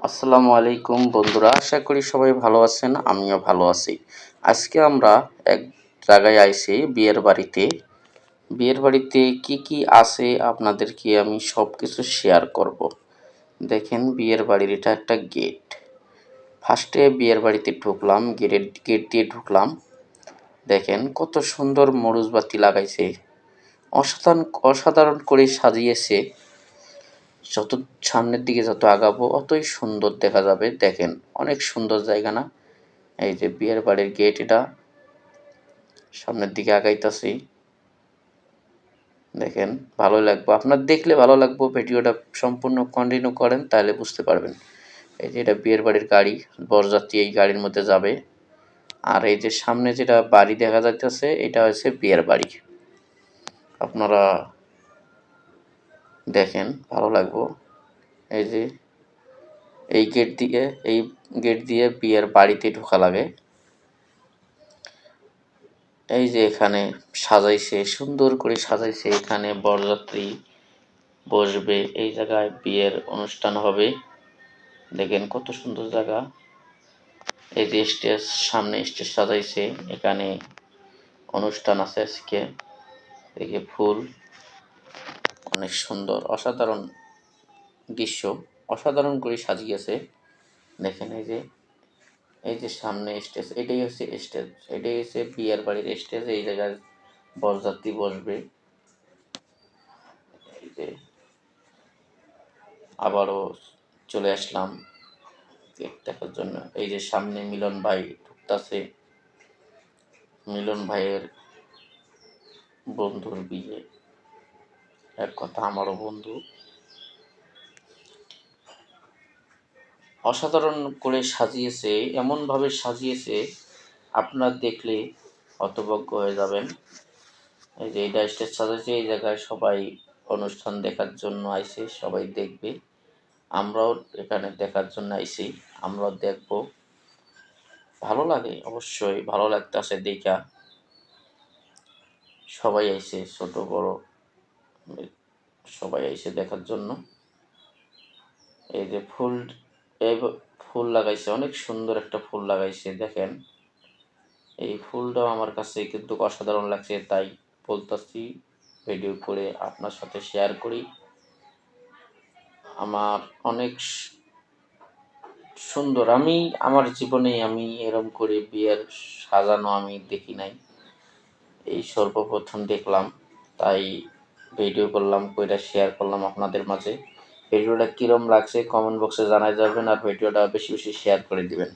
আসসালামু আলাইকুম বন্ধুরা, আশা করি সবাই ভালো আছেন। আমিও ভালো আছি। আজকে আমরা এক জায়গায় আইছি, বিয়ের বাড়িতে। বিয়ের বাড়িতে কি কি আছে আপনাদেরকে আমি সব কিছু শেয়ার করব। দেখেন, বিয়ের বাড়ির এটা একটা গেট। ফার্স্টে বিয়ের বাড়িতে ঢুকলাম, গেট দিয়ে ঢুকলাম। দেখেন কত সুন্দর মরুজবাতি লাগাইছে, অসাধারণ অসাধারণ করে সাজিয়েছে। যত সামনের দিকে যত আগাবো অতই সুন্দর দেখা যাবে। দেখেন, অনেক সুন্দর জায়গা না? এই যে বিয়ের বাড়ির গেট, এটা সামনের দিকে আগাইতাছি। দেখেন, ভালো লাগবে, আপনার দেখলে ভালো লাগবে। ভিডিওটা সম্পূর্ণ কন্টিনিউ করেন, তাহলে বুঝতে পারবেন। এই যে এটা বিয়ের বাড়ির গাড়ি, বরযাত্রী এই গাড়ির মধ্যে যাবে। আর এই যে সামনে যেটা বাড়ি দেখা যাইতেছে, এটা হচ্ছে বিয়ের বাড়ি। আপনারা দেখেন, ভালো লাগবে। এই যে এই গেট দিয়ে বিয়ের বাড়িতে ঢোকা লাগে। এই যে এখানে সাজাইছে, সুন্দর করে সাজাইছে। এখানে বরযাত্রী বসবে, এই জায়গায় বিয়ের অনুষ্ঠান হবে। দেখেন কত সুন্দর জায়গা। এই যে স্টেজ, সামনে স্টেজ সাজাইছে, এখানে অনুষ্ঠান আছে আজকে। এই যে ফুল, অনেক সুন্দর, অসাধারণ দৃশ্য, অসাধারণ করে সাজিয়েছে। দেখেন এই যে সামনে স্টেজ, এটাই হচ্ছে স্টেজ, এটাই হচ্ছে বিয়ের বাড়ির স্টেজ। এই জায়গায় বরযাত্রী বসবে। এই যে আবারও চলে আসলাম কেক দেখার জন্য। এই যে সামনে মিলন ভাই ঢুকতাছে, মিলন ভাইয়ের বন্ধুর বিয়ে। এক কথা আমারও বন্ধু। অসাধারণ করে সাজিয়েছে, এমনভাবে সাজিয়েছে আপনার দেখলে হতভম্ব হয়ে যাবেন। এই যে এইটা স্টেজ সাজাইছে, এই জায়গায় সবাই অনুষ্ঠান দেখার জন্য আইছে, সবাই দেখবে। আমরাও এখানে দেখার জন্য আইছি, আমরাও দেখব। ভালো লাগে, অবশ্যই ভালো লাগতেছে দেখা। সবাই আইছে, ছোট বড় সবাই আইছে দেখার জন্য। এই যে ফুল লাগাইছে, অনেক সুন্দর একটা ফুল লাগাইছে। দেখেন, এই ফুলটাও আমার কাছে কিন্তু অসাধারণ লাগছে, তাই বলতেছি ভিডিও করে আপনার সাথে শেয়ার করি। আমার অনেক সুন্দর, আমি আমার জীবনে আমি এরকম করে বিয়ের সাজানো আমি দেখি নাই, এই সর্বপ্রথম দেখলাম। তাই ভিডিও করলাম, কইরা শেয়ার করলাম আপনাদের মাঝে। ভিডিওটা কিরম লাগছে কমেন্ট বক্সে জানাই যাবেন, আর ভিডিওটা বেশি বেশি শেয়ার করে দিবেন।